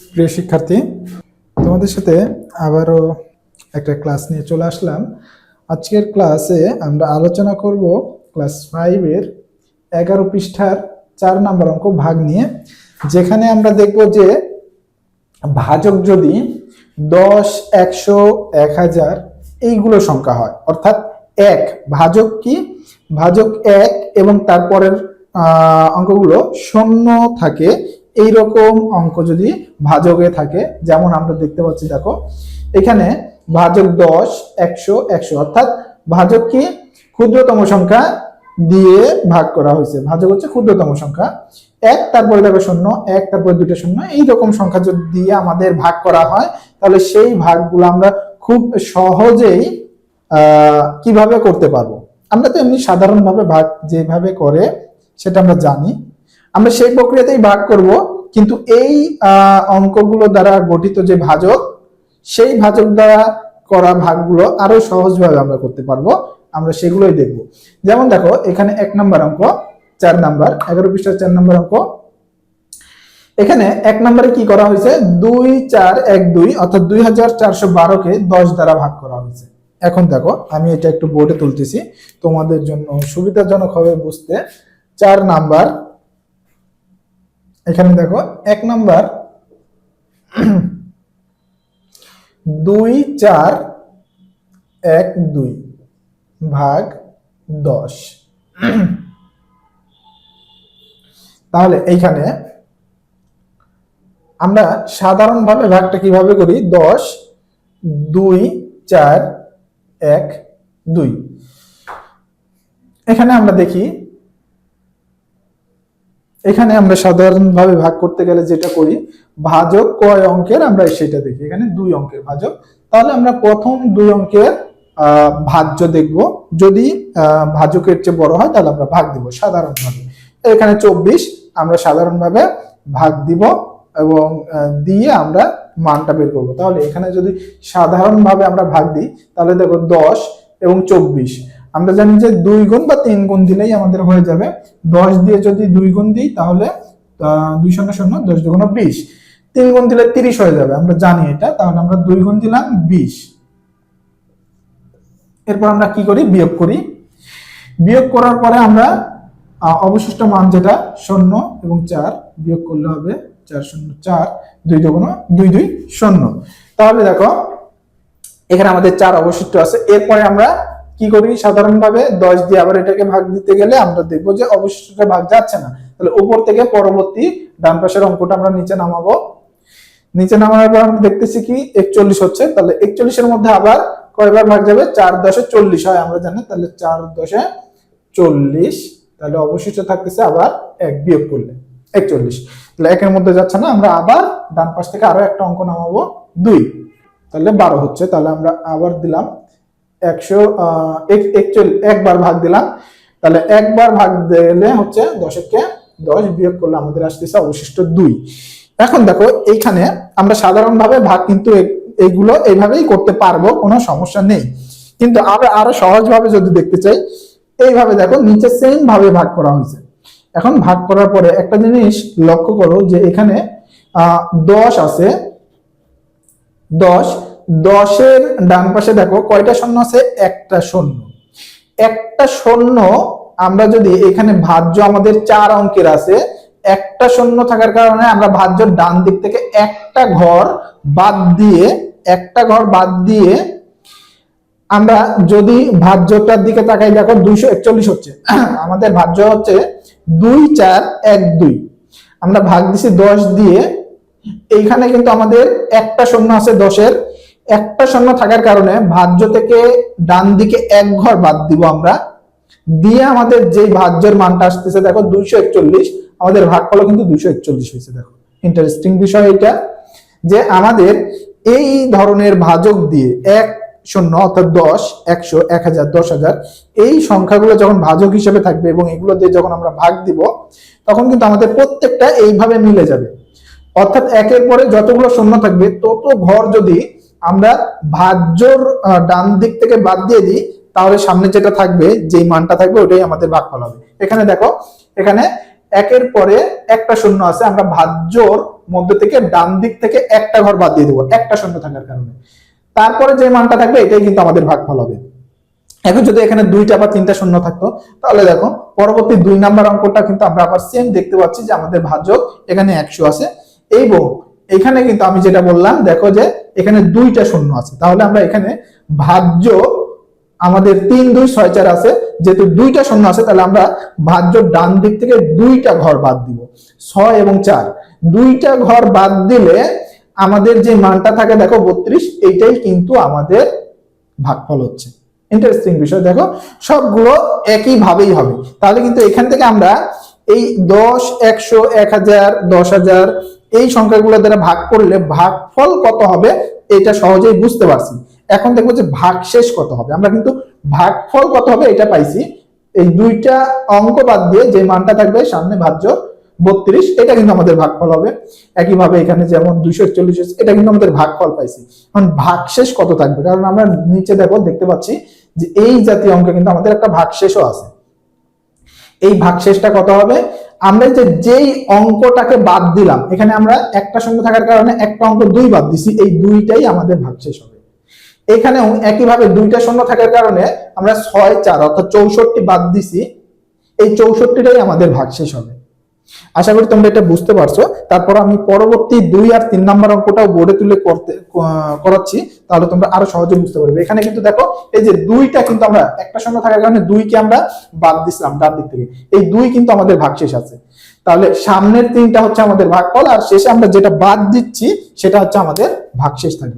প্রিয় শিক্ষার্থী, তোমাদের সাথে আবারও একটা ক্লাস নিয়ে চলে আসলাম। আজকের ক্লাসে আমরা আলোচনা করব ক্লাস 5-এর 11 পৃষ্ঠার 4 নম্বর অঙ্ক ভাগ নিয়ে, যেখানে আমরা দেখব যে ভাজক যদি 10, 100, 1000 এইগুলো সংখ্যা হয়, অর্থাৎ এক ভাজক কি, ভাজক এক এবং তারপরের অঙ্কগুলো শূন্য থাকে, এইরকম অঙ্ক যদি ভাজকে থাকে, যেমন আমরা দেখতে পাচ্ছি, দেখো এখানে ভাজক 10, 100, 100 অর্থাৎ ভাজক কি ক্ষুদ্রতম সংখ্যা দিয়ে ভাগ করা হয়েছে। ভাজক হচ্ছে ক্ষুদ্রতম সংখ্যা, এক তারপরে দেখো শূন্য, এক তারপরে দুটো শূন্য, এইরকম সংখ্যা যদি দিয়ে আমাদের ভাগ করা হয়, তাহলে সেই ভাগগুলো আমরা খুব সহজেই কিভাবে করতে পারবো। আমরা তো এমনি সাধারণভাবে ভাগ যেভাবে করে সেটা আমরা জানি, আমরা সেই প্রক্রিয়াতেই ভাগ করব, কিন্তু এই অঙ্কগুলো দ্বারা গঠিত যে ভাজক, সেই ভাজক দ্বারা করা ভাগগুলো আরো সহজভাবে আমরা করতে পারবো। আমরা সেগুলোই দেখব। যেমন দেখো এখানে 1 নম্বর অঙ্ক, 4 নম্বর 11 পৃষ্ঠার 4 নম্বর অঙ্ক। এখানে 1 নম্বরে কি করা হয়েছে, 2, 4, 1, 2 অর্থাৎ 2412 কে 10 দ্বারা ভাগ করা হয়েছে। এখন দেখো আমি এটা একটু বোর্ডে তুলতেছি তোমাদের জন্য সুবিধাজনক হবে বুঝতে। 4 নাম্বার, এখানে দেখো 1 নাম্বার 2, 4, 1, 2 ভাগ 10। তাহলে এইখানে আমরা সাধারণভাবে ভাগটা কিভাবে করি, 10, 2, 4, 1, 2। এখানে আমরা দেখি, এখানে আমরা সাধারণভাবে ভাগ করতে গেলে যেটা করি, ভাজক কয় অঙ্কের আমরা সেটা দেখি। এখানে 2 অঙ্কের ভাজক, তাহলে আমরা প্রথম 2 অঙ্কের ভাজ্য দেখব। যদি ভাজকের চেয়ে বড় হয় তাহলে আমরা ভাগ দিব সাধারণভাবে। এখানে 24 আমরা সাধারণভাবে ভাগ দিব এবং দিয়ে আমরা মানটা বের করব। তাহলে এখানে যদি সাধারণভাবে আমরা ভাগ দিই, তাহলে দেখো 10 এবং 24, আমরা জানি যে 2 গুণ বা 3 গুণ দিলেই আমাদের হয়ে যাবে। 10 দিয়ে যদি 2 গুণ দিই তাহলে 2 শূন্য শূন্য, 10 দুগুণ 20, 3 গুণ দিলে 30 হয়ে যাবে, আমরা জানি এটা। তাহলে আমরা 2 গুণ দিলাম 20। এরপর আমরা কি করি, বিয়োগ করি। বিয়োগ করার পরে আমরা অবশিষ্ট মান যেটা 0 এবং 4 বিয়োগ করলে হবে 4 শূন্য 4, 2 দুগুণ 2, 2 শূন্য। তাহলে দেখো এখানে আমাদের 4 অবশিষ্ট আছে। এরপরে আমরা কি করি, সাধারণভাবে 10 দিয়ে আবার এটাকে ভাগ দিতে গেলে আমরা দেখবো যে অবশিষ্টটা ভাগ যাচ্ছে না। তাহলে উপর থেকে পরবর্তী ডান পাশের অঙ্কটা আমরা নিচে নামাবো। নিচে নামানোর পর আমরা দেখতেছি কি 41 হচ্ছে। তাহলে 41 এর মধ্যে আবার কয়বার ভাগ যাবে, 4 10 এ 40 হয় আমরা জানি। তাহলে 4 10 এ 40, তাহলে অবশিষ্ট থাকতেছে আবার 1 বিয়োগ করলে 41। তাহলে 1 এর মধ্যে যাচ্ছে না, আমরা আবার ডান পাশ থেকে আরো একটা অঙ্ক নামাবো 2, তাহলে 12 হচ্ছে। তাহলে আমরা আবার দিলাম 141, একবার ভাগ দিলাম। তাহলে একবার ভাগ দিলে হচ্ছে 10 কে 10 বিয়োগ করলে আমাদের আসতেছে অবশিষ্ট 2। এখন দেখো এইখানে আমরা সাধারণভাবে ভাগ কিন্তু এইগুলো এইভাবেই করতে পারবো, কোনো সমস্যা নেই। কিন্তু আমরা আরো সহজভাবে যদি দেখতে চাই, এইভাবে দেখো নিচে সেম ভাবে ভাগ করা হয়েছে। এখন ভাগ করার পরে একটা জিনিস লক্ষ্য করো যে এখানে 10 আছে, 10 এর ডান পাশে দেখো কয়টা শূন্য আছে, একটা শূন্য। একটা শূন্য আমরা যদি এখানে ভাজ্য আমাদের 4 অঙ্কের আছে, একটা শূন্য থাকার কারণে আমরা ভাজ্যর ডান দিক থেকে একটা ঘর বাদ দিয়ে আমরা যদি ভাজ্যটার দিকে তাকাই, দেখো 241 হচ্ছে। আমাদের ভাজ্য হচ্ছে 2 4 1 2, আমরা ভাগ দিছি 10 দিয়ে। এইখানে কিন্তু আমাদের একটা শূন্য আছে, 10-এর একটা শূন্য থাকার কারণে ভাজ্য থেকে ডান দিকে এক ঘর বাদ দিব আমরা, দিয়ে আমাদের যে ভাজ্যের মানটা আসতেছে দেখো 241, আমাদের ভাগফলও কিন্তু 241 হয়েছে। দেখো ইন্টারেস্টিং বিষয় এটা, যে আমাদের এই ধরনের ভাজক দিয়ে 1 শূন্য অর্থাৎ 10, 100, 1000, 10000 এই সংখ্যাগুলো যখন ভাজক হিসেবে থাকবে এবং এগুলো দিয়ে যখন আমরা ভাগ দিব, তখন কিন্তু আমাদের প্রত্যেকটা এইভাবে মিলে যাবে। অর্থাৎ একের পরে যতগুলো শূন্য থাকবে তত ঘর যদি আমরা ভাজ্যর ডান দিক থেকে বাদ দিয়ে দিই, তাহলে সামনে যেটা থাকবে, যেই মানটা থাকবে ওটাই আমাদের ভাগফল হবে। এখানে দেখো এখানে 1 এর পরে একটা শূন্য আছে, আমরা ভাজ্যর মধ্যে থেকে ডান দিক থেকে একটা ঘর বাদ দিয়ে দেবো একটা শূন্য থাকার কারণে। তারপরে যে মানটা থাকবে এটাই কিন্তু আমাদের ভাগফল হবে। এখন যদি এখানে 2টা বা 3টা শূন্য থাকতো, তাহলে দেখো পরবর্তী 2 নাম্বার অঙ্কটা কিন্তু আমরা আবার সেম দেখতে পাচ্ছি যে আমাদের ভাজক এখানে 100 আছে, এবং এখানে কিন্তু আমি যেটা বললাম দেখো যে এখানে 2টা শূন্য আছে, তাহলে আমরা এখানে ভাজ্য আমাদের 3 2 6 4 আছে, যেহেতু 2টা শূন্য আছে তাহলে আমরা ভাজ্য ডান দিক থেকে 2টা ঘর বাদ দিব, 6 এবং 4, 2টা ঘর বাদ দিলে আমাদের যে মানটা থাকে দেখো 32, এইটাই কিন্তু আমাদের ভাগফল হচ্ছে। ইন্টারেস্টিং বিষয়, দেখো সবগুলো একই ভাবেই হবে। তাহলে কিন্তু এখান থেকে আমরা এই 10 100 1000 10000 এই সংখ্যাগুলো দ্বারা ভাগ করলে ভাগফল কত হবে এটা সহজেই বুঝতে পারছি। এখন দেখবো যে ভাগশেষ কত হবে। আমরা কিন্তু ভাগফল কত হবে এটা পাইছি, এই 2টা অঙ্ক বাদ দিয়ে যে মানটা থাকবে সামনে ভাজ্য 32, এটা কিন্তু আমাদের ভাগফল হবে। একইভাবে এখানে যেমন 241 এটা কিন্তু আমাদের ভাগফল পাইছি। এখন ভাগশেষ কত থাকবে, কারণ আমরা নিচে দেখো দেখতে পাচ্ছি যে এই জাতীয় অঙ্ক কিন্তু আমাদের একটা ভাগশেষও আছে। এই ভাগশেষটা কত হবে, আমরা যেই অঙ্কটাকে বাদ দিলাম, এখানে আমরা একটা শূন্য থাকার কারণে একটা অঙ্ক 2 বাদ দিছি, এই 2টাই আমাদের ভাগশেষ হবে। এখানেও একইভাবে 2টা শূন্য থাকার কারণে আমরা 6 4 অর্থাৎ 64 বাদ দিছি, এই 64টাই আমাদের ভাগশেষ হবে। আশা করি তোমরা এটা বুঝতে পারছো। তারপর আমি পরবর্তী 2 আর 3 নাম্বার অঙ্কটাও বোর্ডে তুলে করাচ্ছি, তাহলে তোমরা আরো সহজে বুঝতে পারবে। এখানে কিন্তু দেখো এই যে 2টা কিন্তু আমরা একটা শূন্য থাকার কারণে 2কে আমরা বাদ দিছিলাম ডান দিক থেকে, এই 2 কিন্তু আমাদের ভাগশেষ আছে। তাহলে সামনের 3টা হচ্ছে আমাদের ভাগফল, আর শেষে আমরা যেটা বাদ দিচ্ছি সেটা হচ্ছে আমাদের ভাগশেষ থাকবে।